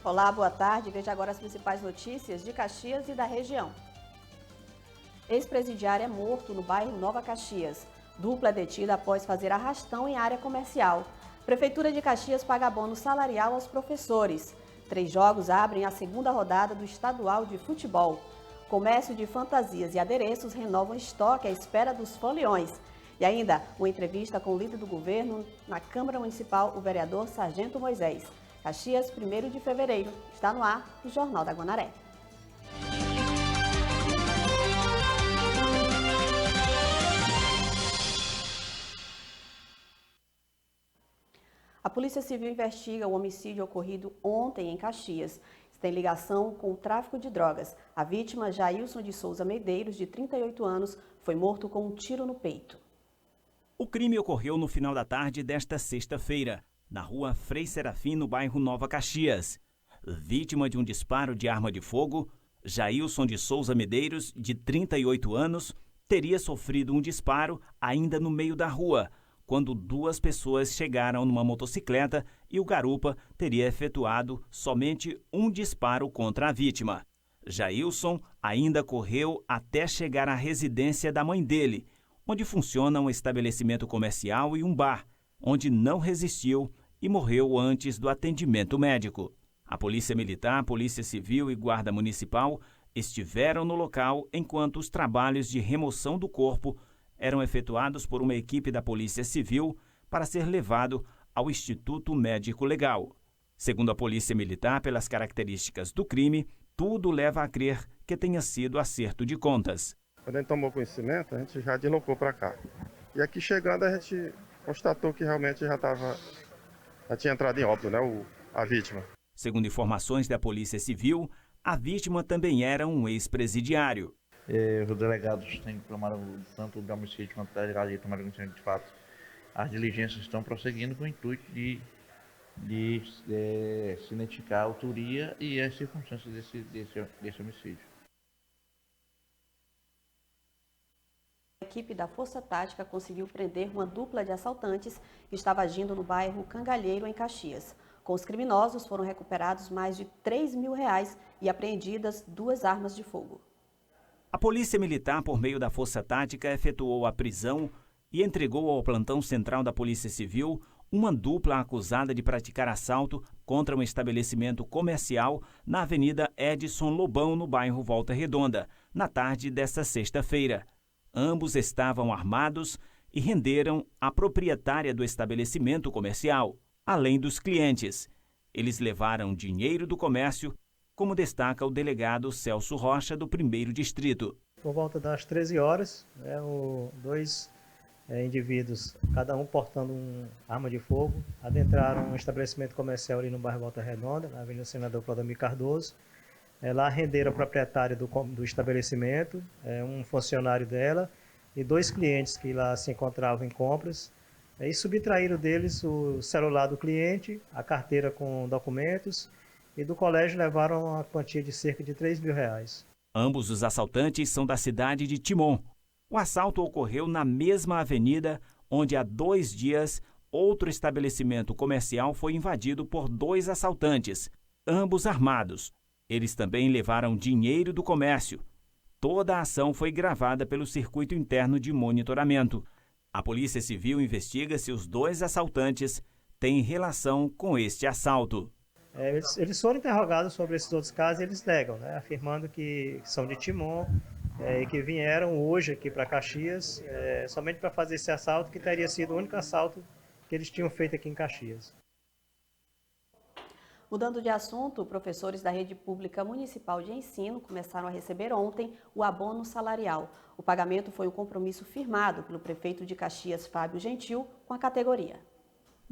Olá, boa tarde. Veja agora as principais notícias de Caxias e da região. Ex-presidiário é morto no bairro Nova Caxias. Dupla é detida após fazer arrastão em área comercial. Prefeitura de Caxias paga bônus salarial aos professores. 3 jogos abrem a segunda rodada do estadual de futebol. Comércio de fantasias e adereços renovam estoque à espera dos foliões. E ainda, uma entrevista com o líder do governo na Câmara Municipal, o vereador Sargento Moisés. Caxias, 1º de fevereiro. Está no ar o Jornal da Guanaré. A Polícia Civil investiga o homicídio ocorrido ontem em Caxias. Tem ligação com o tráfico de drogas. A vítima, Jailson de Souza Medeiros, de 38 anos, foi morto com um tiro no peito. O crime ocorreu no final da tarde desta sexta-feira, na rua Frei Serafim, no bairro Nova Caxias. Vítima de um disparo de arma de fogo, Jailson de Souza Medeiros, de 38 anos, teria sofrido um disparo ainda no meio da rua, quando 2 pessoas chegaram numa motocicleta e o garupa teria efetuado somente um disparo contra a vítima. Jailson ainda correu até chegar à residência da mãe dele, onde funciona um estabelecimento comercial e um bar, onde não resistiu e morreu antes do atendimento médico. A Polícia Militar, Polícia Civil e Guarda Municipal estiveram no local enquanto os trabalhos de remoção do corpo eram efetuados por uma equipe da Polícia Civil para ser levado ao Instituto Médico Legal. Segundo a Polícia Militar, pelas características do crime, tudo leva a crer que tenha sido acerto de contas. Quando a gente tomou conhecimento, a gente já deslocou para cá. E aqui chegando, a gente constatou que realmente já tinha entrado em óbito, né, a vítima. Segundo informações da Polícia Civil, a vítima também era um ex-presidiário. Os delegados têm tomaram tanto do homicídio quanto da delegacia tomaram conhecimento de fato. As diligências estão prosseguindo com o intuito de se identificar a autoria e as circunstâncias desse homicídio. A equipe da Força Tática conseguiu prender uma dupla de assaltantes que estava agindo no bairro Cangalheiro, em Caxias. Com os criminosos foram recuperados mais de R$3 mil e apreendidas 2 armas de fogo. A Polícia Militar, por meio da Força Tática, efetuou a prisão e entregou ao plantão central da Polícia Civil uma dupla acusada de praticar assalto contra um estabelecimento comercial na Avenida Edson Lobão, no bairro Volta Redonda, na tarde desta sexta-feira. Ambos estavam armados e renderam a proprietária do estabelecimento comercial, além dos clientes. Eles levaram dinheiro do comércio, como destaca o delegado Celso Rocha, do 1º Distrito. Por volta das 13 horas, 2 indivíduos, cada um portando uma arma de fogo, adentraram um estabelecimento comercial ali no bairro Volta Redonda, na Avenida Senador Claudemir Cardoso. Lá renderam a proprietária do estabelecimento, um funcionário dela e 2 clientes que lá se encontravam em compras. E subtraíram deles o celular do cliente, a carteira com documentos, e do colégio levaram uma quantia de cerca de R$3 mil. Ambos os assaltantes são da cidade de Timon. O assalto ocorreu na mesma avenida onde há 2 dias outro estabelecimento comercial foi invadido por 2 assaltantes, ambos armados. Eles também levaram dinheiro do comércio. Toda a ação foi gravada pelo circuito interno de monitoramento. A Polícia Civil investiga se os 2 assaltantes têm relação com este assalto. Eles foram interrogados sobre esses outros casos e eles negam, afirmando que são de Timon e que vieram hoje aqui para Caxias somente para fazer esse assalto, que teria sido o único assalto que eles tinham feito aqui em Caxias. Mudando de assunto, professores da Rede Pública Municipal de Ensino começaram a receber ontem o abono salarial. O pagamento foi um compromisso firmado pelo prefeito de Caxias, Fábio Gentil, com a categoria.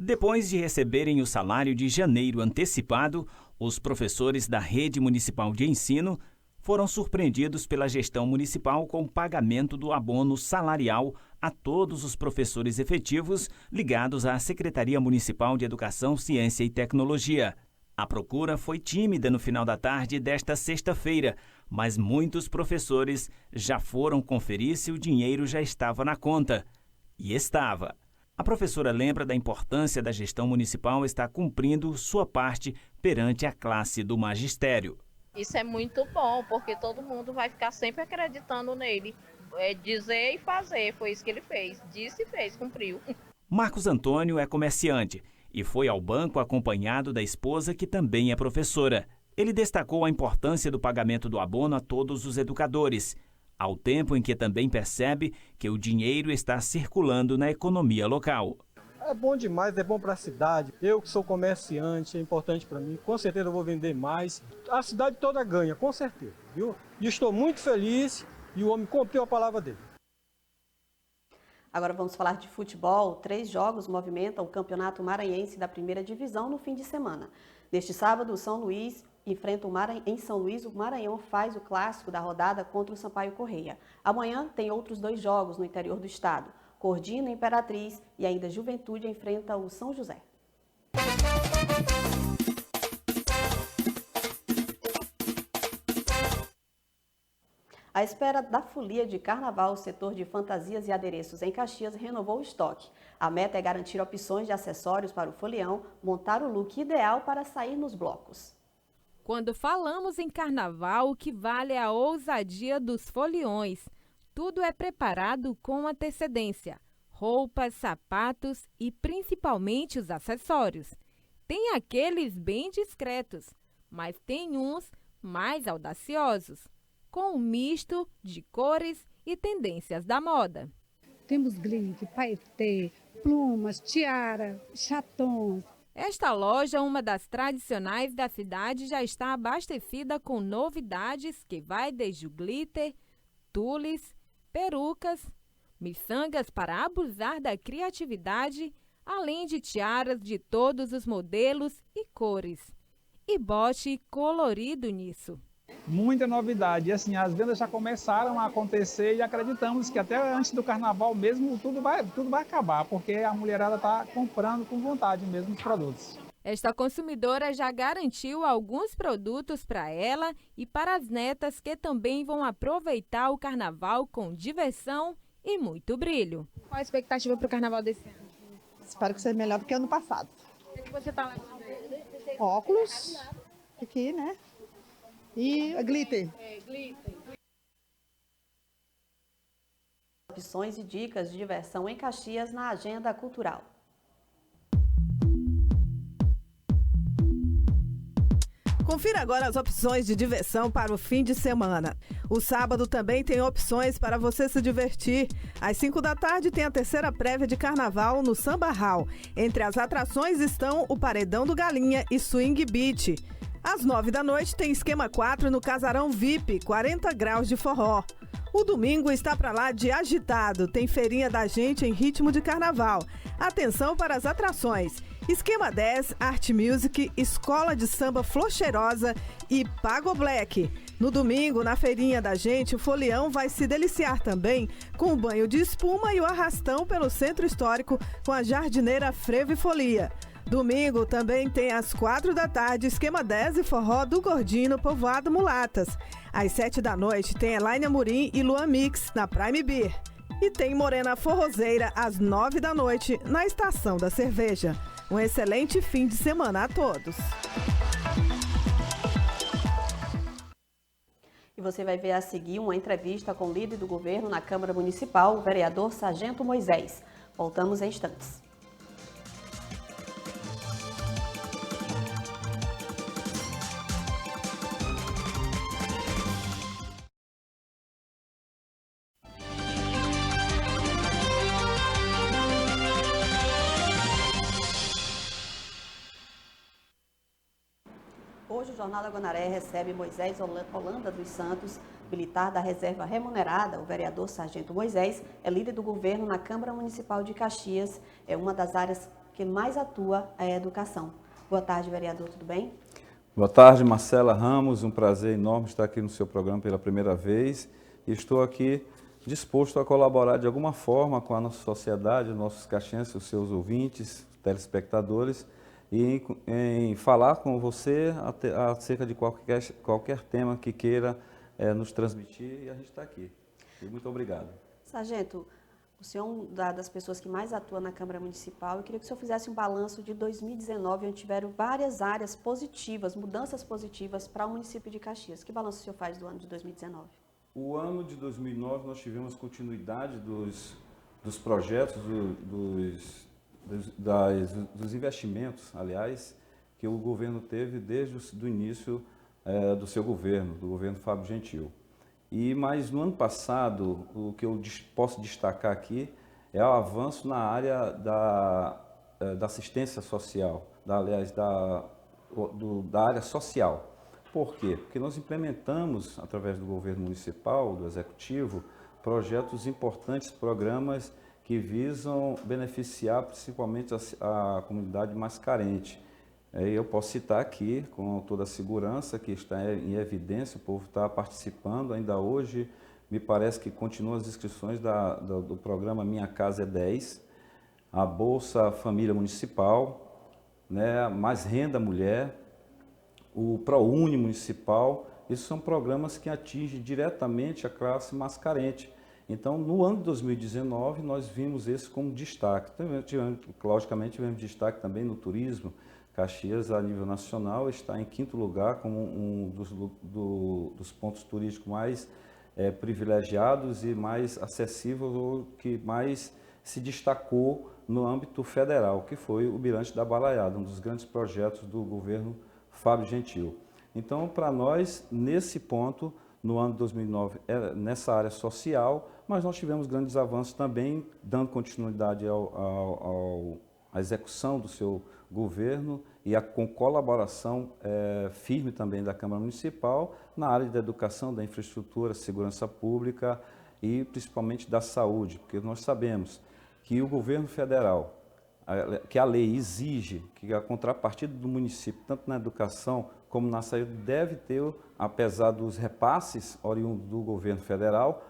Depois de receberem o salário de janeiro antecipado, os professores da Rede Municipal de Ensino foram surpreendidos pela gestão municipal com o pagamento do abono salarial a todos os professores efetivos ligados à Secretaria Municipal de Educação, Ciência e Tecnologia. A procura foi tímida no final da tarde desta sexta-feira, mas muitos professores já foram conferir se o dinheiro já estava na conta. E estava. A professora lembra da importância da gestão municipal estar cumprindo sua parte perante a classe do magistério. Isso é muito bom, porque todo mundo vai ficar sempre acreditando nele. É dizer e fazer, foi isso que ele fez. Disse e fez, cumpriu. Marcos Antônio é comerciante e foi ao banco acompanhado da esposa, que também é professora. Ele destacou a importância do pagamento do abono a todos os educadores, ao tempo em que também percebe que o dinheiro está circulando na economia local. É bom demais, é bom para a cidade. Eu que sou comerciante, é importante para mim. Com certeza eu vou vender mais. A cidade toda ganha, com certeza, viu? E estou muito feliz e o homem cumpriu a palavra dele. Agora vamos falar de futebol. 3 jogos movimentam o Campeonato Maranhense da Primeira Divisão no fim de semana. Neste sábado, o São Luís enfrenta em São Luís, o Maranhão faz o clássico da rodada contra o Sampaio Corrêa. Amanhã tem outros 2 jogos no interior do estado. Cordino, Imperatriz e ainda Juventude enfrenta o São José. À espera da folia de carnaval, o setor de fantasias e adereços em Caxias renovou o estoque. A meta é garantir opções de acessórios para o folião, montar o look ideal para sair nos blocos. Quando falamos em carnaval, o que vale é a ousadia dos foliões. Tudo é preparado com antecedência. Roupas, sapatos e principalmente os acessórios. Tem aqueles bem discretos, mas tem uns mais audaciosos, com um misto de cores e tendências da moda. Temos glitter, paetê, plumas, tiara, chatons. Esta loja, uma das tradicionais da cidade, já está abastecida com novidades que vai desde o glitter, tules, perucas, miçangas para abusar da criatividade, além de tiaras de todos os modelos e cores. E bote colorido nisso. Muita novidade. E assim, as vendas já começaram a acontecer e acreditamos que até antes do carnaval mesmo tudo vai acabar, porque a mulherada está comprando com vontade mesmo os produtos. Esta consumidora já garantiu alguns produtos para ela e para as netas, que também vão aproveitar o carnaval com diversão e muito brilho. Qual a expectativa para o carnaval desse ano? Espero que seja melhor do que ano passado. O que você está levando? Óculos, aqui, né? E glitter. Glitter. Opções e dicas de diversão em Caxias na agenda cultural. Confira agora as opções de diversão para o fim de semana. O sábado também tem opções para você se divertir. Às 5 da tarde tem a terceira prévia de carnaval no Samba Hall. Entre as atrações estão o Paredão do Galinha e Swing Beat. Às 9 da noite tem esquema 4 no Casarão VIP, 40 graus de forró. O domingo está para lá de agitado, tem feirinha da gente em ritmo de carnaval. Atenção para as atrações: Esquema 10, Art Music, Escola de Samba Flor Cheirosa e Pago Black. No domingo, na feirinha da gente, o folião vai se deliciar também com o banho de espuma e o arrastão pelo centro histórico com a jardineira Frevo e Folia. Domingo também tem às 4 da tarde Esquema 10 e Forró do Gordino, Povoado Mulatas. Às 7 da noite tem Elaine Amorim e Luan Mix na Prime Beer. E tem Morena Forrozeira às 9 da noite na Estação da Cerveja. Um excelente fim de semana a todos. E você vai ver a seguir uma entrevista com o líder do governo na Câmara Municipal, o vereador Sargento Moisés. Voltamos em instantes. Hoje o Jornal da Guanaré recebe Moisés Holanda dos Santos, militar da reserva remunerada. O vereador Sargento Moisés é líder do governo na Câmara Municipal de Caxias. É uma das áreas que mais atua a educação. Boa tarde, vereador, tudo bem? Boa tarde, Marcela Ramos. Um prazer enorme estar aqui no seu programa pela primeira vez. E estou aqui disposto a colaborar de alguma forma com a nossa sociedade, os nossos caxienses, os seus ouvintes, telespectadores, e em falar com você acerca de qualquer tema que queira nos transmitir, e a gente está aqui. E muito obrigado. Sargento, O senhor é das pessoas que mais atua na Câmara Municipal. Eu queria que o senhor fizesse um balanço de 2019, onde tiveram várias áreas positivas, mudanças positivas para o município de Caxias. Que balanço o senhor faz do ano de 2019? O ano de 2009 nós tivemos continuidade dos projetos, dos investimentos, aliás, que o governo teve desde o início do seu governo, do governo Fábio Gentil. Mas no ano passado, o que eu posso destacar aqui é o avanço na área da assistência social, da área social. Por quê? Porque nós implementamos, através do governo municipal, do executivo, projetos importantes, programas que visam beneficiar principalmente a comunidade mais carente. Eu posso citar aqui, com toda a segurança, que está em evidência, o povo está participando. Ainda hoje, me parece que continuam as inscrições do programa Minha Casa é 10, a Bolsa Família Municipal, né, Mais Renda Mulher, o ProUni Municipal. Esses são programas que atingem diretamente a classe mais carente. Então, no ano de 2019, nós vimos esse como destaque. Logicamente, tivemos destaque também no turismo. Caxias, a nível nacional, está em 5º lugar como um dos pontos turísticos mais privilegiados e mais acessíveis, ou que mais se destacou no âmbito federal, que foi o Mirante da Balaiada, um dos grandes projetos do governo Fábio Gentil. Então, para nós, nesse ponto, no ano de 2009, nessa área social, mas nós tivemos grandes avanços também, dando continuidade à execução do seu governo e com colaboração firme também da Câmara Municipal na área da educação, da infraestrutura, segurança pública e principalmente da saúde, porque nós sabemos que o governo federal, que a lei exige que a contrapartida do município, tanto na educação como na saúde, deve ter, apesar dos repasses oriundos do governo federal,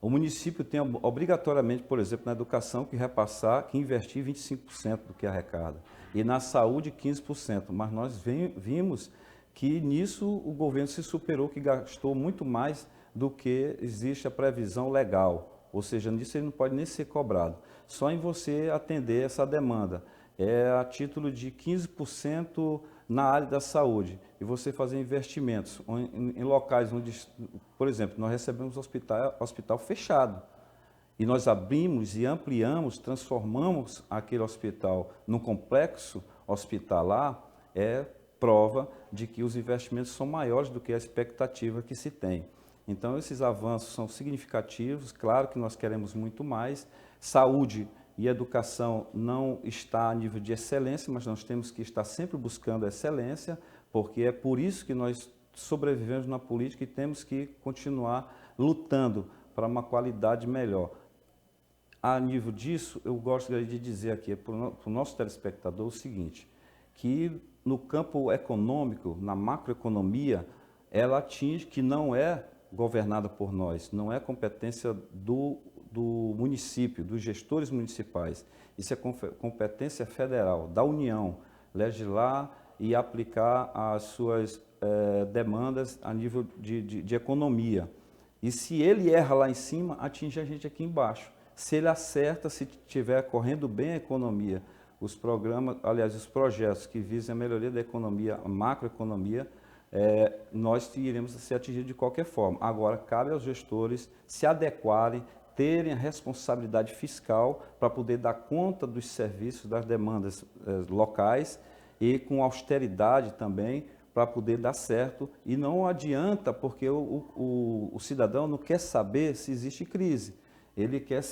o município tem obrigatoriamente, por exemplo, na educação, que investir 25% do que arrecada. E na saúde, 15%. Mas nós vimos que nisso o governo se superou, que gastou muito mais do que existe a previsão legal. Ou seja, nisso ele não pode nem ser cobrado. Só em você atender essa demanda. A título de 15% na área da saúde. E você fazer investimentos em locais onde, por exemplo, nós recebemos hospital fechado. E nós abrimos e ampliamos, transformamos aquele hospital num complexo hospitalar, prova de que os investimentos são maiores do que a expectativa que se tem. Então, esses avanços são significativos, claro que nós queremos muito mais. Saúde e educação não está a nível de excelência, mas nós temos que estar sempre buscando a excelência, porque é por isso que nós sobrevivemos na política e temos que continuar lutando para uma qualidade melhor. A nível disso, eu gostaria de dizer aqui para o nosso telespectador o seguinte, que no campo econômico, na macroeconomia, ela atinge que não é governada por nós, não é competência do município, dos gestores municipais. Isso é competência federal, da União, legislar e aplicar as suas demandas a nível de economia. E se ele erra lá em cima, atinge a gente aqui embaixo. Se ele acerta, se estiver correndo bem a economia, os programas, aliás, os projetos que visem a melhoria da economia, a macroeconomia, nós iremos ser atingidos de qualquer forma. Agora, cabe aos gestores se adequarem, terem a responsabilidade fiscal para poder dar conta dos serviços, das demandas locais e com austeridade também para poder dar certo. E não adianta, porque o cidadão não quer saber se existe crise. Ele quer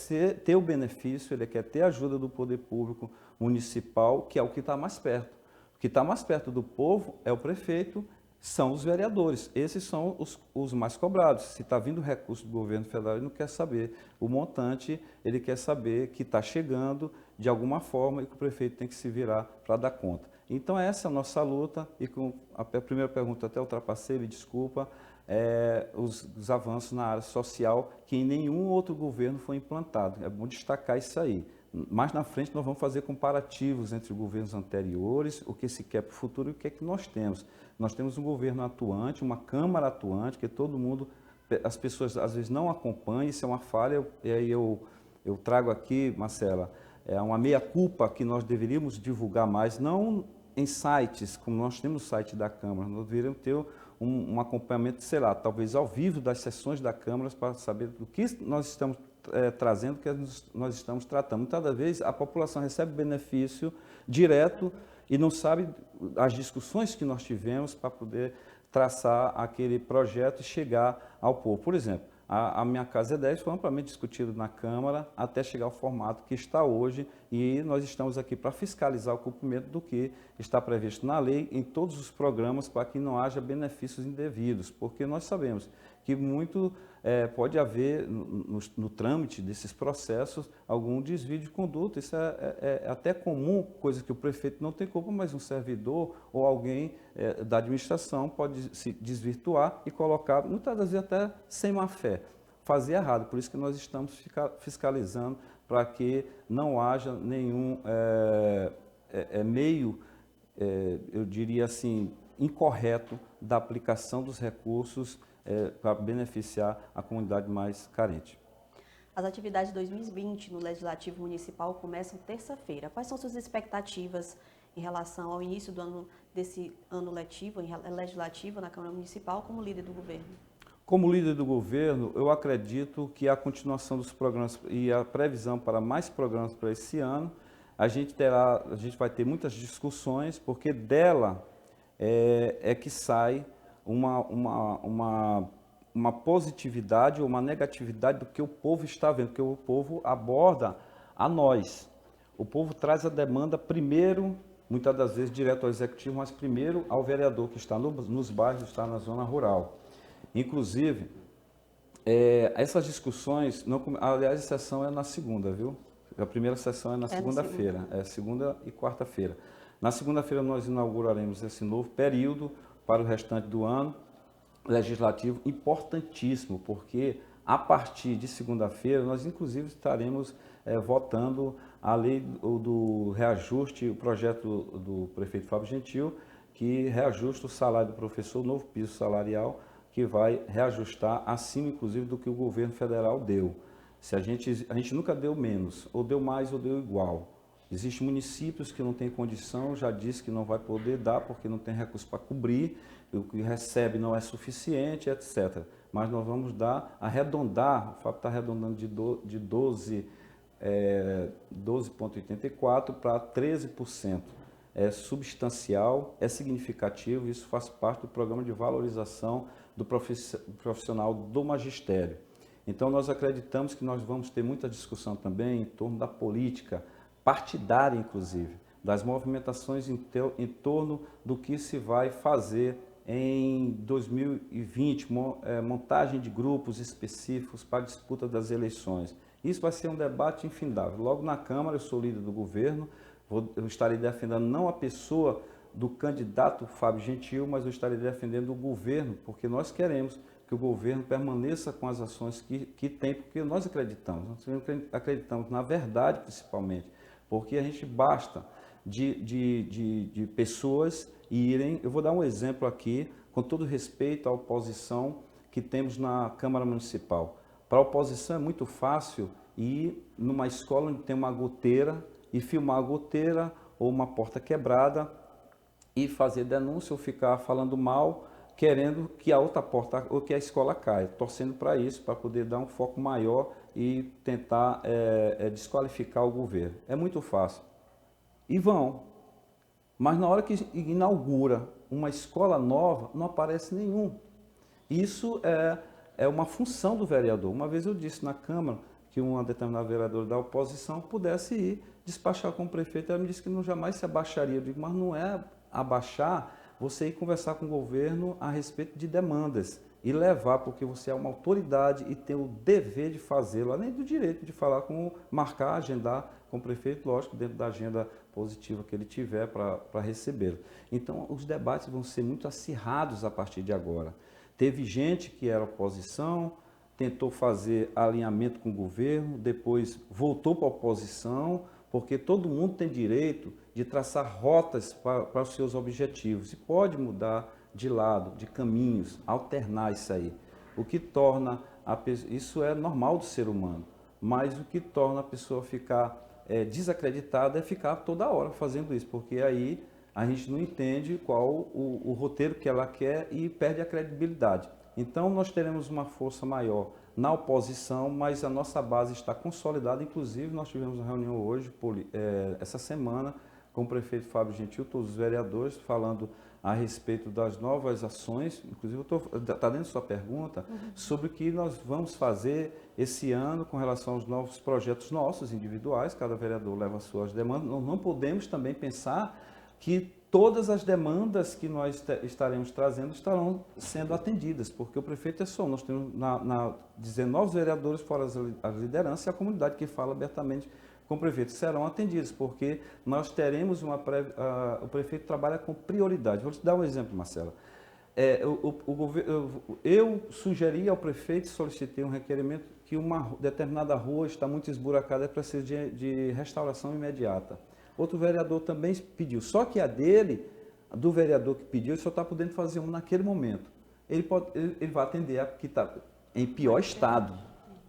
ter o benefício, ele quer ter a ajuda do poder público municipal, que é o que está mais perto. O que está mais perto do povo é o prefeito, são os vereadores. Esses são os mais cobrados. Se está vindo recurso do governo federal, ele não quer saber o montante, ele quer saber que está chegando de alguma forma e que o prefeito tem que se virar para dar conta. Então essa é a nossa luta, e com a primeira pergunta até ultrapassei, me desculpa, os avanços na área social que em nenhum outro governo foi implantado. É bom destacar isso aí. Mais na frente nós vamos fazer comparativos entre governos anteriores, o que se quer para o futuro e o que é que nós temos. Nós temos um governo atuante, uma Câmara atuante, que todo mundo, as pessoas às vezes não acompanham, isso é uma falha, e aí eu eu trago aqui, Marcela, uma meia-culpa que nós deveríamos divulgar mais, não em sites, como nós temos o site da Câmara, nós deveríamos ter um acompanhamento, sei lá, talvez ao vivo das sessões da Câmara para saber do que nós estamos trazendo, que nós estamos tratando. Muitas das vezes a população recebe benefício direto e não sabe as discussões que nós tivemos para poder traçar aquele projeto e chegar ao povo. Por exemplo, a Minha Casa é 10 foi amplamente discutido na Câmara até chegar ao formato que está hoje e nós estamos aqui para fiscalizar o cumprimento do que está previsto na lei em todos os programas para que não haja benefícios indevidos, porque nós sabemos que muito pode haver no trâmite desses processos algum desvio de conduta. Isso é até comum, coisa que o prefeito não tem culpa, mas um servidor ou alguém da administração pode se desvirtuar e colocar, muitas vezes até sem má fé, fazer errado. Por isso que nós estamos fiscalizando para que não haja nenhum meio, eu diria assim, incorreto da aplicação dos recursos para beneficiar a comunidade mais carente. As atividades de 2020 no Legislativo Municipal começam terça-feira. Quais são suas expectativas em relação ao início desse ano legislativo na Câmara Municipal como líder do governo? Como líder do governo, eu acredito que a continuação dos programas e a previsão para mais programas para esse ano, a gente vai ter muitas discussões, porque dela é que sai uma positividade ou uma negatividade do que o povo está vendo, porque o povo aborda a nós. O povo traz a demanda primeiro, muitas das vezes direto ao executivo, mas primeiro ao vereador que está nos bairros, está na zona rural. Inclusive, essas discussões, aliás, a sessão é na segunda, viu? A primeira sessão é na segunda-feira, segunda e quarta-feira. Na segunda-feira nós inauguraremos esse novo período para o restante do ano legislativo, importantíssimo, porque a partir de segunda-feira nós inclusive estaremos votando a lei do reajuste, o projeto do prefeito Fábio Gentil, que reajusta o salário do professor, o novo piso salarial, que vai reajustar acima inclusive do que o governo federal deu. Se a gente nunca deu menos, ou deu mais ou deu igual. Existem municípios que não têm condição, já disse que não vai poder dar porque não tem recurso para cobrir, o que recebe não é suficiente, etc. Mas nós vamos arredondar, o Fábio está arredondando de 12,84% para 13%. É substancial, é significativo, isso faz parte do programa de valorização do profissional do magistério. Então nós acreditamos que nós vamos ter muita discussão também em torno da política, partidária inclusive, das movimentações em torno do que se vai fazer em 2020, montagem de grupos específicos para a disputa das eleições. Isso vai ser um debate infindável. Logo na Câmara, eu sou líder do governo, eu estarei defendendo não a pessoa do candidato Fábio Gentil, mas eu estarei defendendo o governo, porque nós queremos que o governo permaneça com as ações que tem, porque nós acreditamos na verdade principalmente, porque a gente basta de pessoas irem. Eu vou dar um exemplo aqui, com todo respeito à oposição que temos na Câmara Municipal. Para a oposição é muito fácil ir numa escola onde tem uma goteira e filmar a goteira ou uma porta quebrada e fazer denúncia ou ficar falando mal, querendo que a outra porta ou que a escola caia, torcendo para isso, para poder dar um foco maior e tentar desqualificar o governo. É muito fácil. E vão. Mas na hora que inaugura uma escola nova, não aparece nenhum. Isso é uma função do vereador. Uma vez eu disse na Câmara que uma determinada vereadora da oposição pudesse ir despachar com o prefeito. Ela me disse que jamais se abaixaria. Eu digo, mas não é abaixar você ir conversar com o governo a respeito de demandas e levar, porque você é uma autoridade e tem o dever de fazê-lo, além do direito de falar marcar, agendar com o prefeito, lógico, dentro da agenda positiva que ele tiver para recebê-lo. Então, os debates vão ser muito acirrados a partir de agora. Teve gente que era oposição, tentou fazer alinhamento com o governo, depois voltou para a oposição, porque todo mundo tem direito de traçar rotas para os seus objetivos e pode mudar de lado, de caminhos, alternar isso aí. O que torna isso é normal do ser humano. mas o que torna a pessoa ficar desacreditada é ficar toda hora fazendo isso, porque aí a gente não entende qual o roteiro que ela quer e perde a credibilidade. Então nós teremos uma força maior na oposição, mas a nossa base está consolidada. Inclusive nós tivemos uma reunião hoje, essa semana, com o prefeito Fábio Gentil, todos os vereadores, falando a respeito das novas ações, inclusive está dentro da sua pergunta, sobre o que nós vamos fazer esse ano com relação aos novos projetos nossos, individuais, cada vereador leva as suas demandas. Nós não podemos também pensar que todas as demandas que nós estaremos trazendo estarão sendo atendidas, porque o prefeito é só, nós temos 19 vereadores fora as lideranças e a comunidade que fala abertamente com o prefeito serão atendidos, porque nós teremos o prefeito trabalha com prioridade. Vou te dar um exemplo, Marcela. Eu sugeri ao prefeito, solicitei um requerimento que uma determinada rua está muito esburacada e precisa de restauração imediata. Outro vereador também pediu, só que a dele, do vereador que pediu, ele só está podendo fazer um naquele momento. Ele vai atender a que está em pior estado,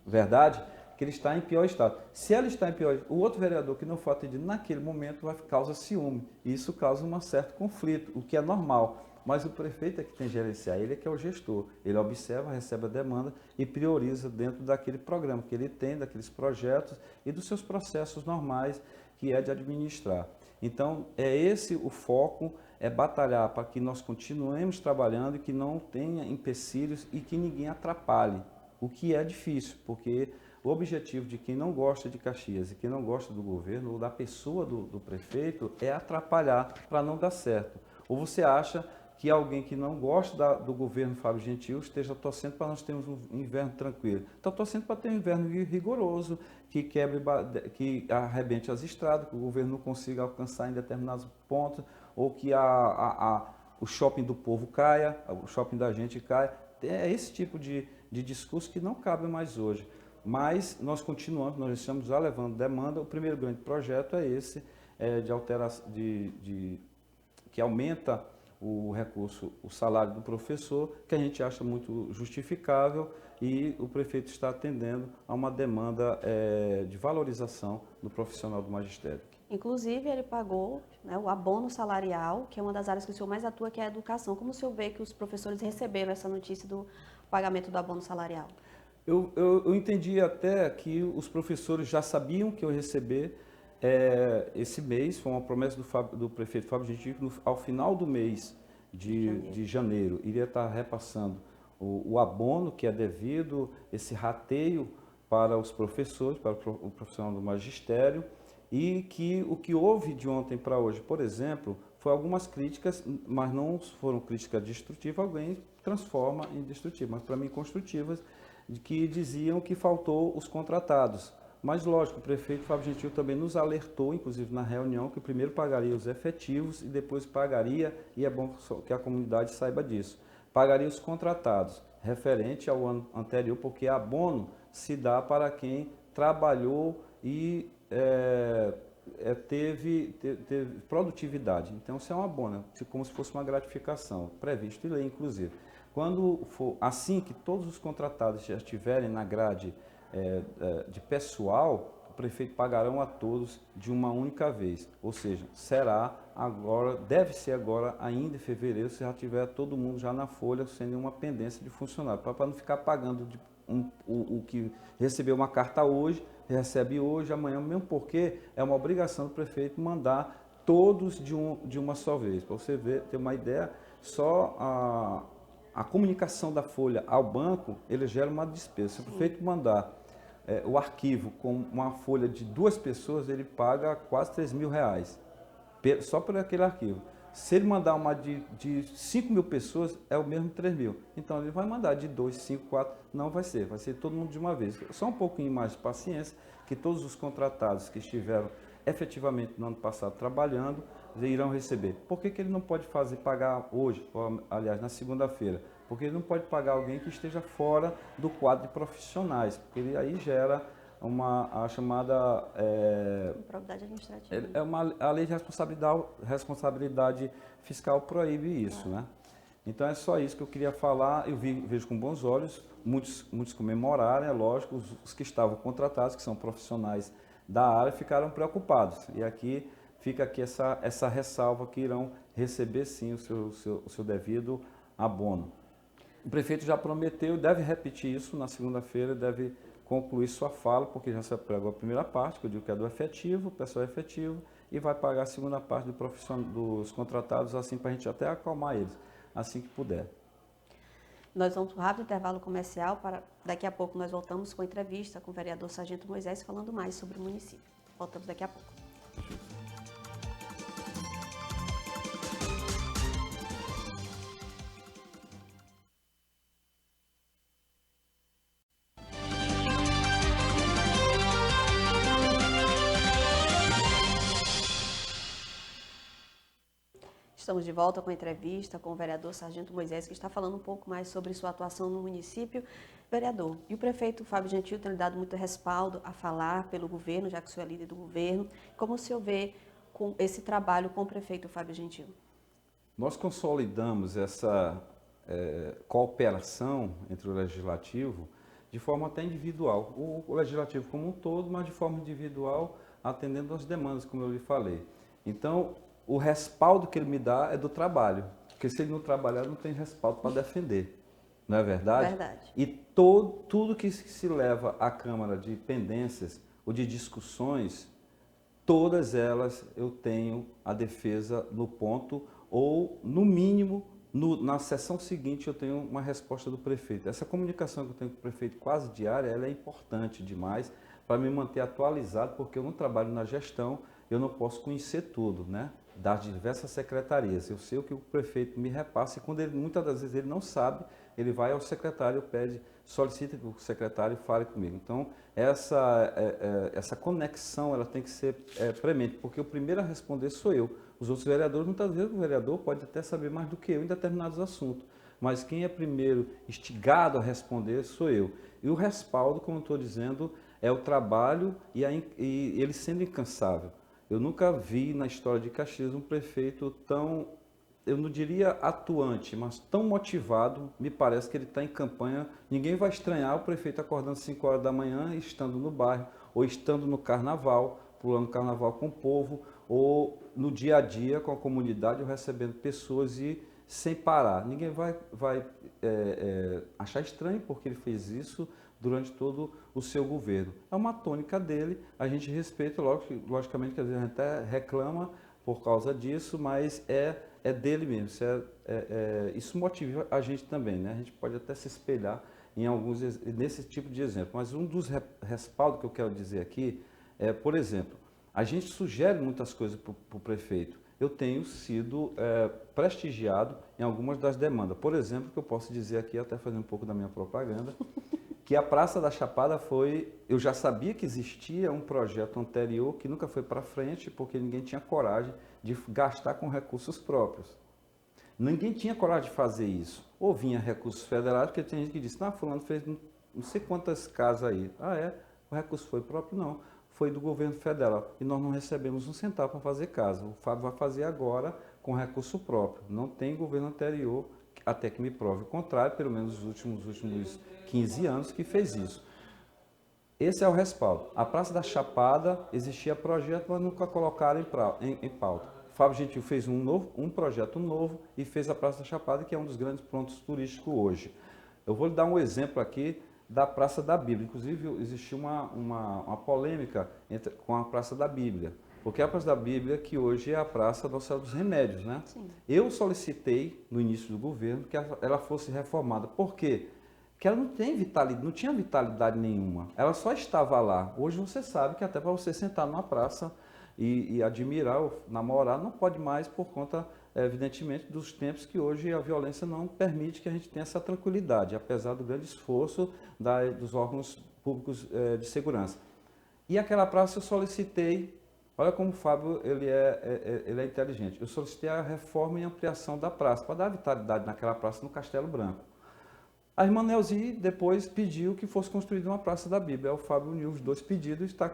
verdade? Que ele está em pior estado. Se ela está em pior, o outro vereador que não for atendido naquele momento vai causar ciúme. E isso causa um certo conflito, o que é normal. Mas o prefeito é que tem que gerenciar, ele é que é o gestor. Ele observa, recebe a demanda e prioriza dentro daquele programa que ele tem, daqueles projetos e dos seus processos normais, que é de administrar. Então, é esse o foco, é batalhar para que nós continuemos trabalhando e que não tenha empecilhos e que ninguém atrapalhe, o que é difícil, porque o objetivo de quem não gosta de Caxias e quem não gosta do governo ou da pessoa do prefeito é atrapalhar para não dar certo. Ou você acha que alguém que não gosta do governo Fábio Gentil esteja torcendo para nós termos um inverno tranquilo? Está torcendo para ter um inverno rigoroso, que arrebente as estradas, que o governo não consiga alcançar em determinados pontos, ou que o shopping do povo caia, o shopping da gente caia. É esse tipo de discurso que não cabe mais hoje. Mas nós continuamos, nós estamos já levando demanda. O primeiro grande projeto é esse, que aumenta o recurso, o salário do professor, que a gente acha muito justificável, e o prefeito está atendendo a uma demanda de valorização do profissional do magistério. Inclusive, ele pagou, né, o abono salarial, que é uma das áreas que o senhor mais atua, que é a educação. Como o senhor vê que os professores receberam essa notícia do pagamento do abono salarial? Eu entendi até que os professores já sabiam que eu ia receber esse mês. Foi uma promessa do prefeito Fábio Gentil, que ao final do mês de janeiro iria estar repassando o abono que é devido, esse rateio para os professores, para o profissional do magistério, e que o que houve de ontem para hoje, por exemplo, foi algumas críticas, mas não foram críticas destrutivas, alguém transforma em destrutivas, mas para mim construtivas, que diziam que faltou os contratados. Mas, lógico, o prefeito Fábio Gentil também nos alertou, inclusive na reunião, que primeiro pagaria os efetivos e depois pagaria, e é bom que a comunidade saiba disso, pagaria os contratados, referente ao ano anterior, porque abono se dá para quem trabalhou e teve produtividade. Então, isso é um abono, como se fosse uma gratificação, previsto em lei, inclusive. Quando for assim que todos os contratados já estiverem na grade de pessoal, o prefeito pagarão a todos de uma única vez. Ou seja, será agora, deve ser agora, ainda em fevereiro, se já tiver todo mundo já na folha, sem nenhuma pendência de funcionário, para não ficar pagando o que recebeu uma carta hoje, recebe hoje, amanhã, mesmo porque é uma obrigação do prefeito mandar todos de uma só vez. Para você ter uma ideia, só a comunicação da folha ao banco, ele gera uma despesa. Se o prefeito mandar o arquivo com uma folha de 2 pessoas, ele paga quase R$3.000, só por aquele arquivo. Se ele mandar uma de 5.000 pessoas, é o mesmo 3.000. Então ele vai mandar de 2, 5, 4, não vai ser todo mundo de uma vez. Só um pouquinho mais de paciência, que todos os contratados que estiveram efetivamente no ano passado trabalhando, irão receber. Por que ele não pode pagar hoje, ou, aliás, na segunda-feira? Porque ele não pode pagar alguém que esteja fora do quadro de profissionais, porque ele aí gera a chamada... improbidade administrativa. A lei de responsabilidade fiscal proíbe isso, né? Então é só isso que eu queria falar. Eu vejo com bons olhos, muitos comemoraram, é lógico, os que estavam contratados, que são profissionais da área, ficaram preocupados. E aqui fica aqui essa ressalva que irão receber sim o seu devido abono. O prefeito já prometeu, deve repetir isso na segunda-feira, deve concluir sua fala, porque já se pregou a primeira parte, que eu digo que é do efetivo, o pessoal efetivo, e vai pagar a segunda parte dos contratados, assim, para a gente até acalmar eles, assim que puder. Nós vamos para um rápido intervalo comercial, daqui a pouco nós voltamos com a entrevista com o vereador Sargento Moisés, falando mais sobre o município. Voltamos daqui a pouco. Estamos de volta com a entrevista com o vereador Sargento Moisés, que está falando um pouco mais sobre sua atuação no município. Vereador, e o prefeito Fábio Gentil tem lhe dado muito respaldo a falar pelo governo, já que o senhor é líder do governo. Como o senhor vê com esse trabalho com o prefeito Fábio Gentil? Nós consolidamos essa cooperação entre o Legislativo de forma até individual. O Legislativo como um todo, mas de forma individual, atendendo às demandas, como eu lhe falei. Então, o respaldo que ele me dá é do trabalho, porque se ele não trabalhar, não tem respaldo para defender, não é verdade? Verdade. E tudo que se leva à Câmara de pendências ou de discussões, todas elas eu tenho a defesa no ponto, ou no mínimo, na sessão seguinte eu tenho uma resposta do prefeito. Essa comunicação que eu tenho com o prefeito quase diária, ela é importante demais para me manter atualizado, porque eu não trabalho na gestão, eu não posso conhecer tudo, né? Das diversas secretarias. Eu sei o que o prefeito me repassa e quando muitas das vezes ele não sabe, ele vai ao secretário, pede, solicita que o secretário fale comigo. Então, essa conexão ela tem que ser premente, porque o primeiro a responder sou eu. Os outros vereadores, muitas vezes o vereador pode até saber mais do que eu em determinados assuntos, mas quem é primeiro instigado a responder sou eu. E o respaldo, como eu estou dizendo, é o trabalho e ele sendo incansável. Eu nunca vi na história de Caxias um prefeito tão, eu não diria atuante, mas tão motivado. Me parece que ele está em campanha. Ninguém vai estranhar o prefeito acordando às 5 horas da manhã, estando no bairro, ou estando no carnaval, pulando carnaval com o povo, ou no dia a dia com a comunidade, ou recebendo pessoas e sem parar. Ninguém vai achar estranho porque ele fez isso durante todo o seu governo. É uma tônica dele, a gente respeita, logicamente que às vezes a gente até reclama por causa disso, mas é dele mesmo, isso motiva a gente também, né? A gente pode até se espelhar em nesse tipo de exemplo, mas um dos respaldos que eu quero dizer aqui é, por exemplo, a gente sugere muitas coisas para o prefeito. Eu tenho sido prestigiado em algumas das demandas. Por exemplo, que eu posso dizer aqui, até fazer um pouco da minha propaganda, que a Praça da Chapada eu já sabia que existia um projeto anterior que nunca foi para frente, porque ninguém tinha coragem de gastar com recursos próprios. Ninguém tinha coragem de fazer isso. Ou vinha recursos federais, porque tem gente que disse, fulano fez não sei quantas casas aí. O recurso foi próprio? Não, foi do governo federal. E nós não recebemos um centavo para fazer casa. O Fábio vai fazer agora com recurso próprio. Não tem governo anterior, até que me prove o contrário, pelo menos os últimos 15 anos que fez isso. Esse é o respaldo. A Praça da Chapada existia projeto, mas nunca colocaram em pauta. O Fábio Gentil fez um projeto novo e fez a Praça da Chapada, que é um dos grandes pontos turísticos hoje. Eu vou lhe dar um exemplo aqui da Praça da Bíblia. Inclusive, existiu uma polêmica com a Praça da Bíblia. Porque a Praça da Bíblia, que hoje é a Praça Nossa Senhora dos Remédios, né? Sim. Eu solicitei, no início do governo, que ela fosse reformada. Por quê? Porque ela não tinha vitalidade nenhuma. Ela só estava lá. Hoje você sabe que até para você sentar numa praça e admirar ou namorar, não pode mais por conta, evidentemente, dos tempos que hoje a violência não permite que a gente tenha essa tranquilidade, apesar do grande esforço dos órgãos públicos de segurança. E aquela praça eu solicitei. Olha como o Fábio ele é inteligente. Eu solicitei a reforma e ampliação da praça, para dar vitalidade naquela praça no Castelo Branco. A irmã Neuzi depois pediu que fosse construída uma Praça da Bíblia. O Fábio uniu os dois pedidos e está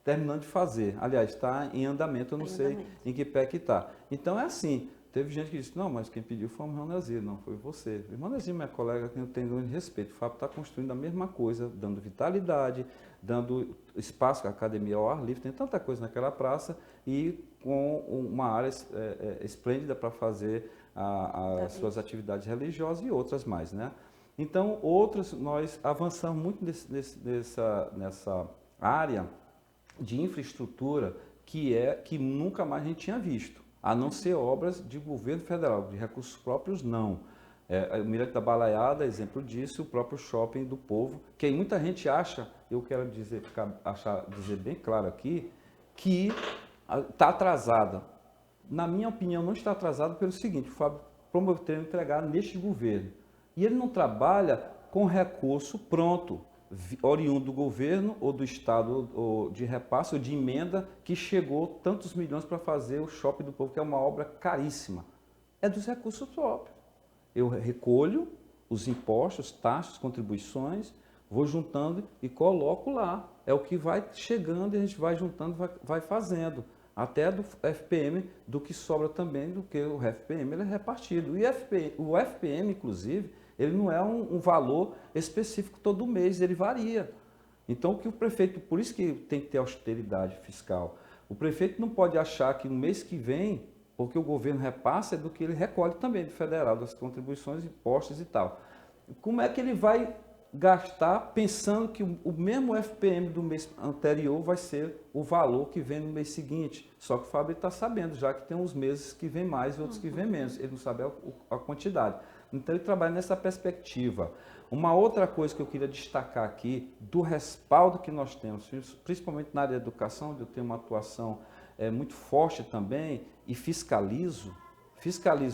terminando de fazer. Aliás, está em andamento, eu não sei em que pé que está. Então é assim, teve gente que disse, não, mas quem pediu foi o irmão Nezir, não, foi você. O irmão Nezir, minha colega, que eu tenho grande respeito. O Fábio está construindo a mesma coisa, dando vitalidade, dando espaço à academia ao ar livre, tem tanta coisa naquela praça e com uma área esplêndida para fazer as suas atividades religiosas e outras mais, né? Então, outros, nós avançamos muito nessa área de infraestrutura que nunca mais a gente tinha visto, a não ser obras de governo federal, de recursos próprios, não. O Mirante da Balaiada, exemplo disso, o próprio Shopping do Povo, que muita gente acha, eu quero dizer bem claro aqui, que está atrasada. Na minha opinião, não está atrasada pelo seguinte, o Fábio prometeu entregar neste governo. E ele não trabalha com recurso pronto, oriundo do governo ou do Estado, ou de repasse ou de emenda, que chegou tantos milhões para fazer o Shopping do Povo, que é uma obra caríssima. É dos recursos próprios. Eu recolho os impostos, taxas, contribuições, vou juntando e coloco lá. É o que vai chegando e a gente vai juntando, vai fazendo. Até do FPM, do que sobra também, do que o FPM ele é repartido. E o FPM, inclusive, ele não é um valor específico todo mês, ele varia. Então, o que o prefeito, por isso que tem que ter austeridade fiscal. O prefeito não pode achar que no mês que vem, porque o governo repassa, é do que ele recolhe também do federal, das contribuições, impostos e tal. Como é que ele vai gastar pensando que o mesmo FPM do mês anterior vai ser o valor que vem no mês seguinte? Só que o Fábio está sabendo, já que tem uns meses que vem mais e outros que vem menos. Ele não sabe a quantidade. Então, ele trabalha nessa perspectiva. Uma outra coisa que eu queria destacar aqui, do respaldo que nós temos, principalmente na área da educação, onde eu tenho uma atuação muito forte também, e fiscalizo,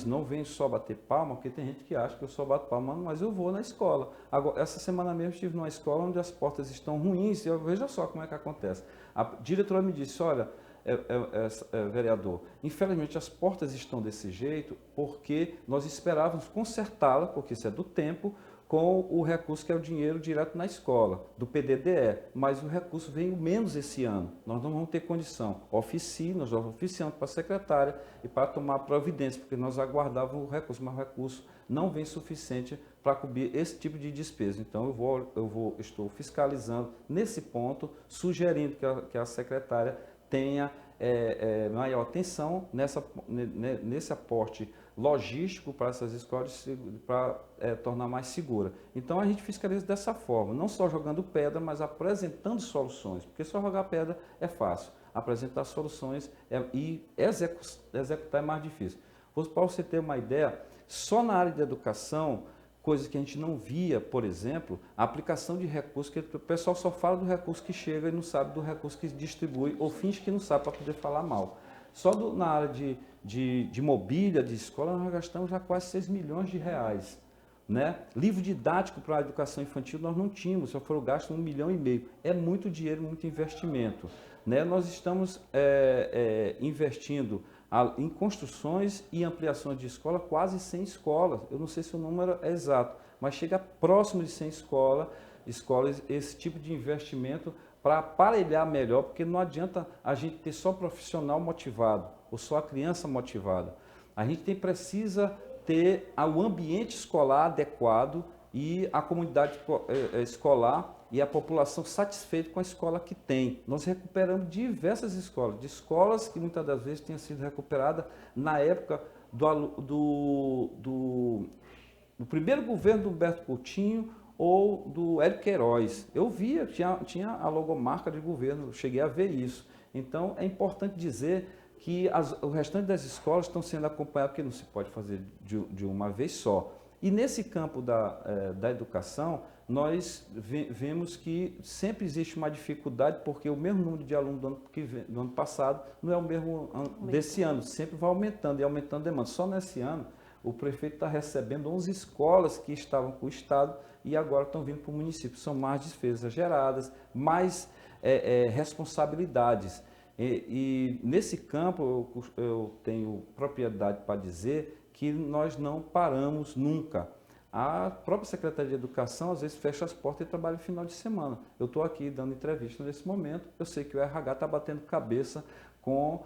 não venho só bater palma, porque tem gente que acha que eu só bato palma, mas eu vou na escola. Agora, essa semana mesmo eu estive numa escola onde as portas estão ruins, e veja só como é que acontece. A diretora me disse, olha, vereador, infelizmente as portas estão desse jeito porque nós esperávamos consertá-la, porque isso é do tempo, com o recurso que é o dinheiro direto na escola, do PDDE, mas o recurso veio menos esse ano, nós não vamos ter condição. Nós oficiamos para a secretária e para tomar providência, porque nós aguardávamos o recurso, mas o recurso não vem suficiente para cobrir esse tipo de despesa. Então estou fiscalizando nesse ponto, sugerindo que a secretária tenha maior atenção nesse aporte logístico para essas escolas para tornar mais segura. Então a gente fiscaliza dessa forma, não só jogando pedra, mas apresentando soluções, porque só jogar pedra é fácil, apresentar soluções e executar é mais difícil. Para você ter uma ideia, só na área de educação, coisas que a gente não via, por exemplo, a aplicação de recursos, que o pessoal só fala do recurso que chega e não sabe do recurso que distribui, ou finge que não sabe para poder falar mal. Só na área de mobília, de escola, nós gastamos já quase 6 milhões de reais. Né? Livro didático para a educação infantil nós não tínhamos, só foram gastos 1,5 milhão. É muito dinheiro, muito investimento. Né? Nós estamos investindo em construções e ampliações de escola, quase 100 escolas. Eu não sei se o número é exato, mas chega próximo de 100 escolas, esse tipo de investimento para aparelhar melhor, porque não adianta a gente ter só profissional motivado ou só a criança motivada. A gente precisa ter o ambiente escolar adequado e a comunidade escolar e a população satisfeita com a escola que tem. Nós recuperamos diversas escolas, de escolas que muitas das vezes tinham sido recuperadas na época do primeiro governo do Humberto Coutinho ou do Hélio Queiroz. Eu via, tinha a logomarca de governo, cheguei a ver isso. Então, é importante dizer que o restante das escolas estão sendo acompanhadas, porque não se pode fazer de uma vez só. E nesse campo da educação, nós vemos que sempre existe uma dificuldade, porque o mesmo número de alunos do ano passado não é o mesmo desse ano, sempre vai aumentando e aumentando a demanda. Só nesse ano, o prefeito está recebendo 11 escolas que estavam com o Estado e agora estão vindo para o município. São mais despesas geradas, mais responsabilidades. E nesse campo eu tenho propriedade para dizer que nós não paramos nunca. A própria Secretaria de Educação às vezes fecha as portas e trabalha no final de semana. Eu estou aqui dando entrevista nesse momento, eu sei que o RH está batendo cabeça com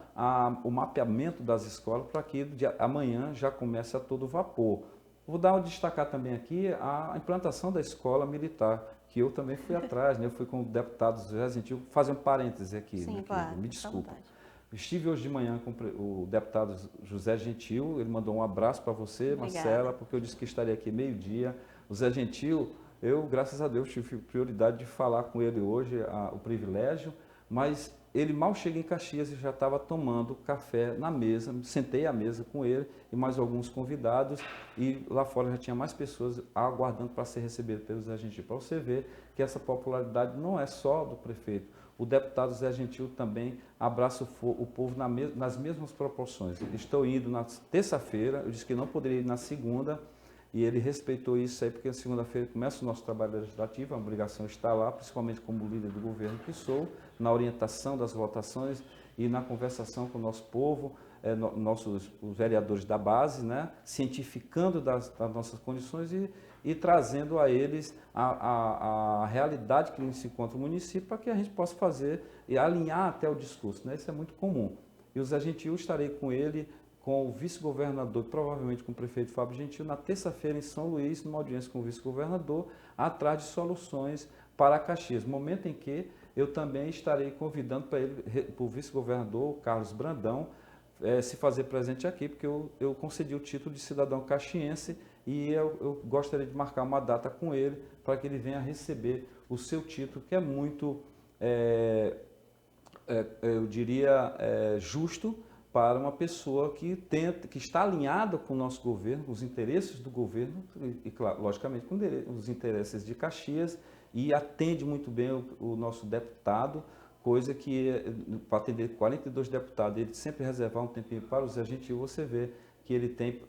o mapeamento das escolas para que amanhã já comece a todo vapor. Vou destacar também aqui a implantação da escola militar, que eu também fui atrás, né? Eu fui com o deputado José Gentil, fazer um parêntese aqui. Sim, né? claro, Me desculpa. Estive hoje de manhã com o deputado José Gentil, ele mandou um abraço para você, Marcela, porque eu disse que estaria aqui meio-dia. O José Gentil, eu, graças a Deus, tive prioridade de falar com ele hoje, o privilégio, mas ele mal chega em Caxias e já estava tomando café na mesa, sentei à mesa com ele e mais alguns convidados, e lá fora já tinha mais pessoas aguardando para ser recebido pelo Zé Gentil. Para você ver que essa popularidade não é só do prefeito. O deputado Zé Gentil também abraça o povo nas mesmas proporções. Estou indo na terça-feira, eu disse que não poderia ir na segunda, e ele respeitou isso aí, porque na segunda-feira começa o nosso trabalho legislativo, a obrigação está lá, principalmente como líder do governo que sou, na orientação das votações e na conversação com o nosso povo, os vereadores da base, né, cientificando das nossas condições e trazendo a eles a realidade que se encontra no município para que a gente possa fazer e alinhar até o discurso, né? Isso é muito comum. E o Zé Gentil, estarei com ele, com o vice-governador, provavelmente com o prefeito Fábio Gentil, na terça-feira em São Luís, numa audiência com o vice-governador, atrás de soluções para Caxias. Momento em que eu também estarei convidando para o vice-governador, Carlos Brandão, se fazer presente aqui, porque eu concedi o título de cidadão caxiense e eu gostaria de marcar uma data com ele para que ele venha receber o seu título, que é muito, eu diria, justo, para uma pessoa que está alinhada com o nosso governo, com os interesses do governo e claro, logicamente, com os interesses de Caxias, e atende muito bem o nosso deputado, coisa que, para atender 42 deputados, ele sempre reservar um tempinho para o Zé Gentil. Você vê que ele tem,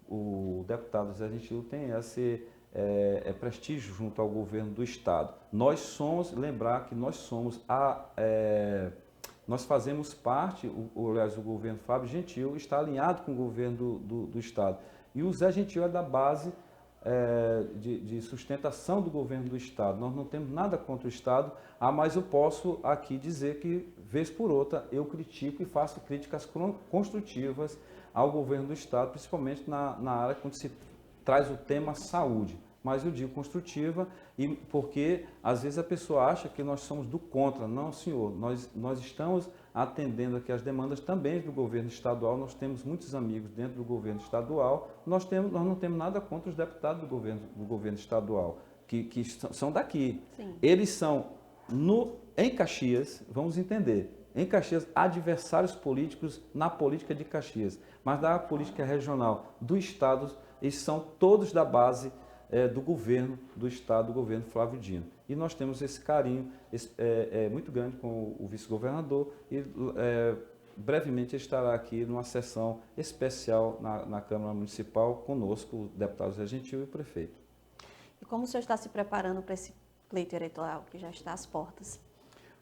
o deputado Zé Gentil tem esse prestígio junto ao governo do Estado. Lembrar que nós somos nós fazemos parte, aliás, o governo Fábio Gentil está alinhado com o governo do Estado. E o Zé Gentil é da base de sustentação do governo do Estado. Nós não temos nada contra o Estado, mas eu posso aqui dizer que, vez por outra, eu critico e faço críticas construtivas ao governo do Estado, principalmente na área quando se traz o tema saúde. Mas eu digo construtiva, porque às vezes a pessoa acha que nós somos do contra. Não, senhor, nós estamos atendendo aqui as demandas também do governo estadual, nós temos muitos amigos dentro do governo estadual, nós não temos nada contra os deputados do governo estadual, que são daqui. Sim. Eles são, em Caxias, vamos entender, em Caxias, adversários políticos na política de Caxias, mas da política regional do Estado, eles são todos da base do governo do Estado, do governo Flávio Dino. E nós temos esse carinho muito grande com o vice-governador e brevemente estará aqui numa sessão especial na Câmara Municipal conosco, o deputado Zé Gentil e o prefeito. E como o senhor está se preparando para esse pleito eleitoral que já está às portas?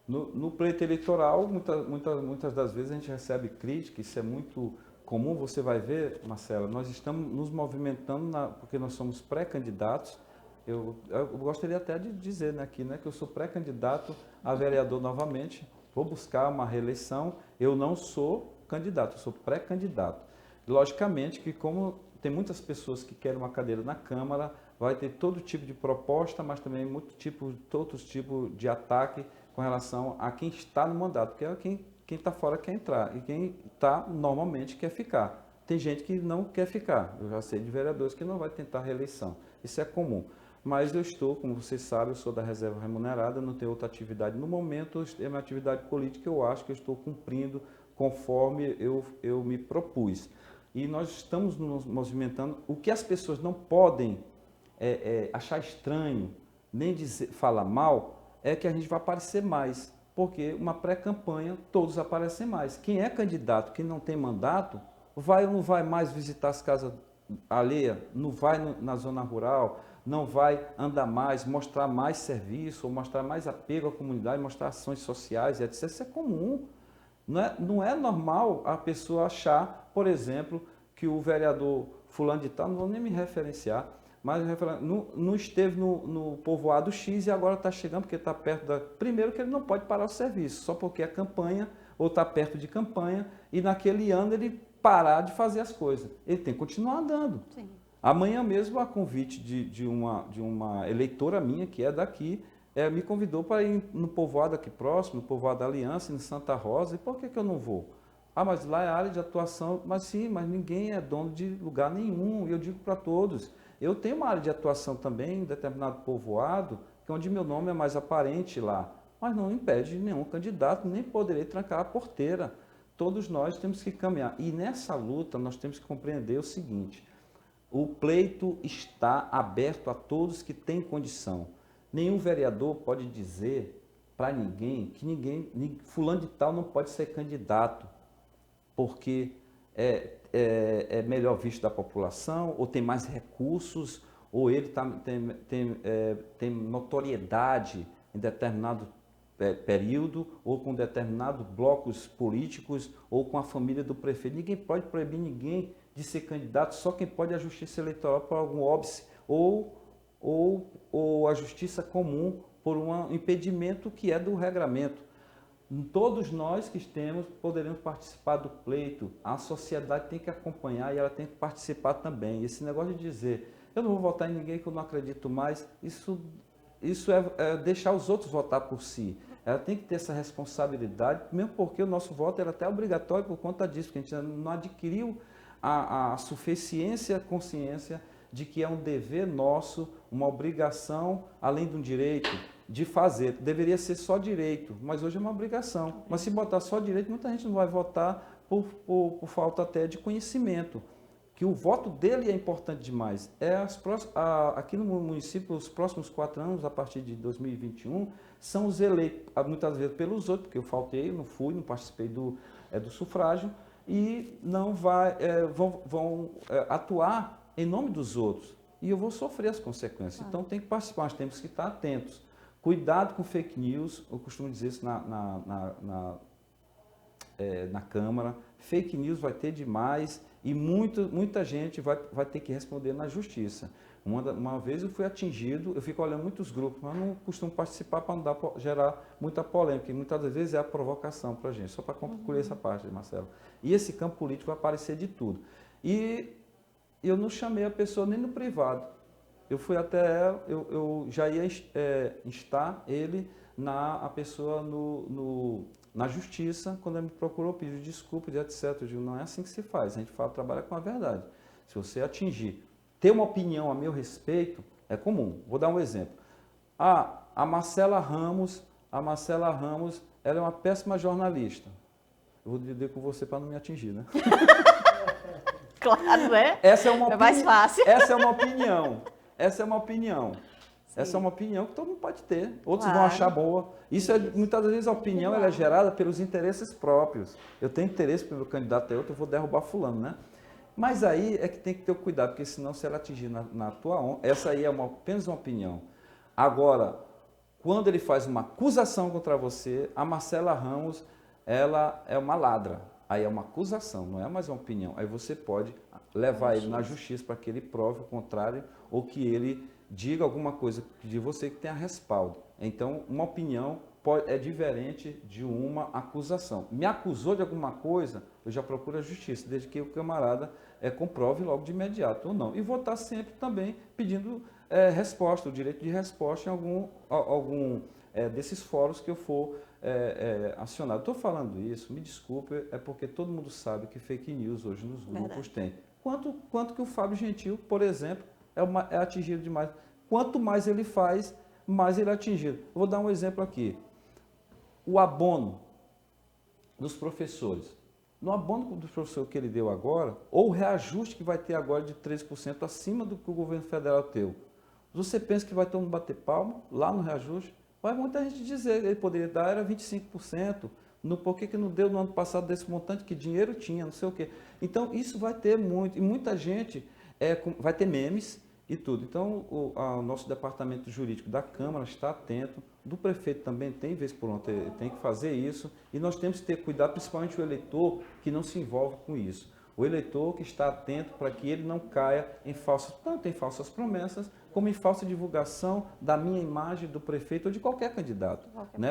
No pleito eleitoral, muitas das vezes a gente recebe crítica, isso é muito comum. Você vai ver, Marcela, nós estamos nos movimentando porque nós somos pré-candidatos. Eu gostaria até de dizer aqui, né, que eu sou pré-candidato a vereador novamente, vou buscar uma reeleição. Eu não sou candidato, eu sou pré-candidato. Logicamente que, como tem muitas pessoas que querem uma cadeira na Câmara, vai ter todo tipo de proposta, mas também outros tipos de ataque com relação a quem está no mandato, porque é quem está fora quer entrar e quem está normalmente quer ficar. Tem gente que não quer ficar. Eu já sei de vereadores que não vai tentar reeleição. Isso é comum. Mas eu estou, como vocês sabem, eu sou da reserva remunerada, não tenho outra atividade no momento. É uma atividade política, eu acho que eu estou cumprindo conforme eu me propus. E nós estamos nos movimentando. O que as pessoas não podem achar estranho, nem falar mal, é que a gente vai aparecer mais. Porque uma pré-campanha, todos aparecem mais. Quem é candidato, quem não tem mandato, vai ou não vai mais visitar as casas alheias, não vai na zona rural, não vai andar mais, mostrar mais serviço, ou mostrar mais apego à comunidade, mostrar ações sociais, etc. Isso é comum. Não é normal a pessoa achar, por exemplo, que o vereador fulano de tal, não vou nem me referenciar, mas não esteve no povoado X e agora está chegando porque está perto da... Primeiro que ele não pode parar o serviço, só porque a campanha ou está perto de campanha, e naquele ano ele parar de fazer as coisas. Ele tem que continuar andando. Sim. Amanhã mesmo, a convite de uma eleitora minha, que é daqui, me convidou para ir no povoado aqui próximo, no povoado da Aliança, em Santa Rosa. E por que eu não vou? Ah, mas lá é área de atuação. Mas sim, mas ninguém é dono de lugar nenhum. E eu digo para todos, eu tenho uma área de atuação também em determinado povoado, que é onde meu nome é mais aparente lá. Mas não impede nenhum candidato, nem poderei trancar a porteira. Todos nós temos que caminhar. E nessa luta nós temos que compreender o seguinte: o pleito está aberto a todos que têm condição. Nenhum vereador pode dizer para ninguém que fulano de tal não pode ser candidato, porque é melhor visto da população, ou tem mais recursos, ou ele tem notoriedade em determinado período, ou com determinados blocos políticos, ou com a família do prefeito. Ninguém pode proibir ninguém de ser candidato, só quem pode é a justiça eleitoral por algum óbice, ou a justiça comum por um impedimento que é do regramento. Todos nós que poderemos participar do pleito. A sociedade tem que acompanhar e ela tem que participar também. Esse negócio de dizer, eu não vou votar em ninguém que eu não acredito mais, isso é deixar os outros votar por si. Ela tem que ter essa responsabilidade, mesmo porque o nosso voto era até obrigatório por conta disso, porque a gente não adquiriu a suficiência, a consciência de que é um dever nosso, uma obrigação, além de um direito, de fazer. Deveria ser só direito, mas hoje é uma obrigação. Mas se botar só direito, muita gente não vai votar por falta até de conhecimento. Que o voto dele é importante demais. Aqui no município, os próximos 4 anos, a partir de 2021, são os eleitos, muitas vezes pelos outros, porque eu faltei, não fui, não participei do sufrágio, e não vão atuar em nome dos outros. E eu vou sofrer as consequências. Então tem que participar, nós temos que estar atentos. Cuidado com fake news, eu costumo dizer isso na Câmara. Fake news vai ter demais e muita gente vai ter que responder na justiça. Uma vez eu fui atingido, eu fico olhando muitos grupos, mas não costumo participar para não gerar muita polêmica, e muitas vezes é a provocação para a gente, só para concluir essa parte, Marcelo. E esse campo político vai aparecer de tudo. E eu não chamei a pessoa nem no privado. Eu fui até ela, eu já ia instar a pessoa na justiça, quando ele me procurou, pediu desculpa, etc. Eu digo, não é assim que se faz, a gente trabalha com a verdade. Se você atingir, ter uma opinião a meu respeito, é comum. Vou dar um exemplo. A Marcela Ramos, ela é uma péssima jornalista. Eu vou dizer com você para não me atingir, né? Claro, né? Essa é uma mais fácil. Essa é uma opinião. Essa é uma opinião que todo mundo pode ter. Outros vão achar boa. Muitas vezes a opinião ela é gerada pelos interesses próprios. Eu tenho interesse pelo candidato a outro, eu vou derrubar fulano, né? Mas aí é que tem que ter o cuidado, porque senão se ela atingir na tua onda, essa aí é apenas uma opinião. Agora, quando ele faz uma acusação contra você, a Marcela Ramos, ela é uma ladra. Aí é uma acusação, não é mais uma opinião. Aí você pode levar ele na justiça para que ele prove o contrário ou que ele diga alguma coisa de você que tenha respaldo. Então, uma opinião é diferente de uma acusação. Me acusou de alguma coisa, eu já procuro a justiça, desde que o camarada comprove logo de imediato ou não. E vou estar sempre também pedindo resposta, o direito de resposta em algum desses fóruns que eu for acionado. Estou falando isso, me desculpe, é porque todo mundo sabe que fake news hoje nos grupos tem. Quanto que o Fábio Gentil, por exemplo, é atingido demais. Quanto mais ele faz, mais ele é atingido. Eu vou dar um exemplo aqui. O abono dos professores. No abono do professor que ele deu agora, ou o reajuste que vai ter agora de 13% acima do que o governo federal deu. Você pensa que vai todo mundo bater palma lá no reajuste? Vai muita gente dizer que ele poderia dar, era 25%. Por que não deu no ano passado desse montante? Que dinheiro tinha, não sei o quê. Então, isso vai ter muito. E muita gente vai ter memes e tudo. Então, o nosso departamento jurídico da Câmara está atento. Do prefeito também tem, vez por outra, tem que fazer isso. E nós temos que ter cuidado, principalmente o eleitor que não se envolve com isso. O eleitor que está atento para que ele não caia tanto em falsas promessas, como em falsa divulgação da minha imagem, do prefeito ou de qualquer candidato.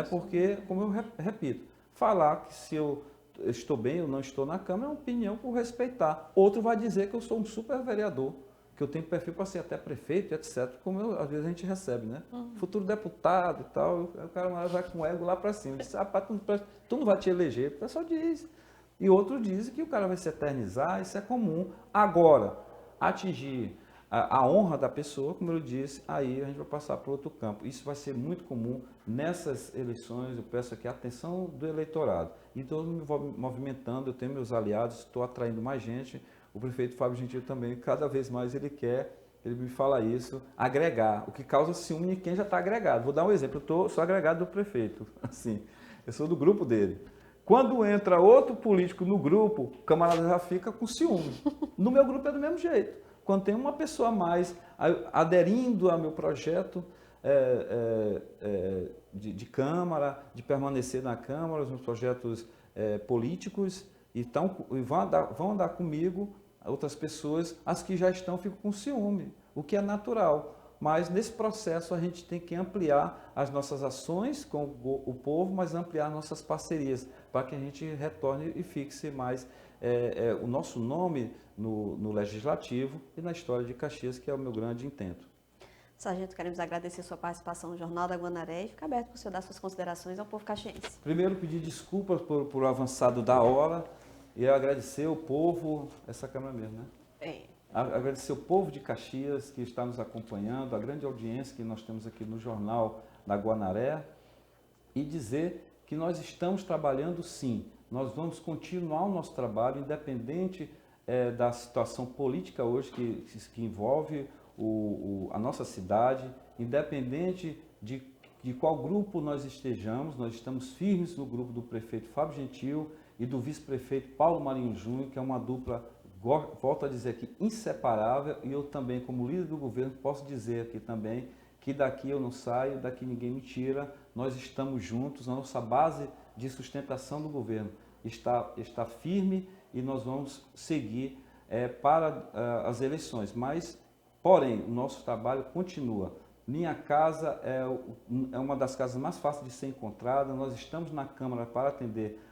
Porque, como eu repito, Falar que se eu estou bem ou não estou na Câmara é uma opinião por respeitar. Outro vai dizer que eu sou um super vereador, que eu tenho perfil para ser até prefeito, etc., como às vezes a gente recebe, né? Futuro deputado e tal, o cara vai com o ego lá para cima. Diz, rapaz, tu não vai te eleger. O pessoal diz. E outro diz que o cara vai se eternizar, isso é comum. Agora, atingir a honra da pessoa, como eu disse, aí a gente vai passar para outro campo. Isso vai ser muito comum nessas eleições. Eu peço aqui a atenção do eleitorado. E estou me movimentando, eu tenho meus aliados, estou atraindo mais gente. O prefeito Fábio Gentil também, cada vez mais ele me fala isso, agregar, o que causa ciúme em quem já está agregado. Vou dar um exemplo, eu sou agregado do prefeito, assim, eu sou do grupo dele. Quando entra outro político no grupo, o camarada já fica com ciúme. No meu grupo é do mesmo jeito. Quando tem uma pessoa a mais aderindo ao meu projeto de Câmara, de permanecer na Câmara, os meus projetos políticos, e vão andar comigo, outras pessoas, as que já estão ficam com ciúme, o que é natural. Mas nesse processo a gente tem que ampliar as nossas ações com o povo, mas ampliar nossas parcerias, para que a gente retorne e fixe mais o nosso nome no Legislativo e na história de Caxias, que é o meu grande intento. Sargento, queremos agradecer sua participação no Jornal da Guanaré e fica aberto para o senhor dar suas considerações ao povo caxiense. Primeiro, pedir desculpas por avançado da hora e agradecer o povo, essa câmera mesmo, né? Agradecer o povo de Caxias que está nos acompanhando, a grande audiência que nós temos aqui no Jornal da Guanaré, e dizer que nós estamos trabalhando sim. Nós vamos continuar o nosso trabalho, independente da situação política hoje que envolve a nossa cidade, independente de qual grupo nós estejamos, nós estamos firmes no grupo do prefeito Fábio Gentil e do vice-prefeito Paulo Marinho Júnior, que é uma dupla, volto a dizer aqui, inseparável, e eu também, como líder do governo, posso dizer aqui também que daqui eu não saio, daqui ninguém me tira, nós estamos juntos, a nossa base de sustentação do governo está firme e nós vamos seguir para as eleições, porém, o nosso trabalho continua. Minha casa é uma das casas mais fáceis de ser encontrada, nós estamos na Câmara para atender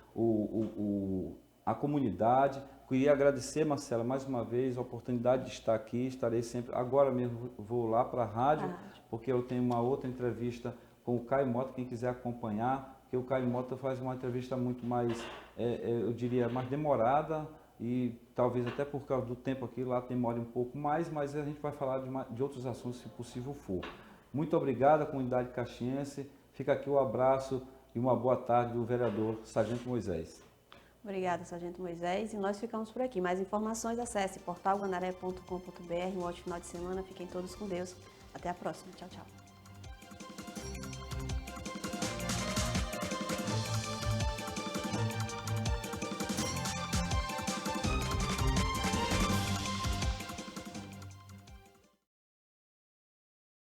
a comunidade. Queria agradecer, Marcela, mais uma vez a oportunidade de estar aqui, estarei sempre, agora mesmo vou lá para a rádio, porque eu tenho uma outra entrevista com o Caio Mota, quem quiser acompanhar, porque o Caio Mota faz uma entrevista muito mais, eu diria, mais demorada, e talvez até por causa do tempo aqui lá demore um pouco mais, mas a gente vai falar de outros assuntos, se possível for. Muito obrigado à comunidade caxiense, fica aqui o abraço e uma boa tarde do vereador Sargento Moisés. Obrigada, Sargento Moisés, e nós ficamos por aqui. Mais informações, acesse portalguanaré.com.br. Um ótimo final de semana, fiquem todos com Deus. Até a próxima. Tchau, tchau.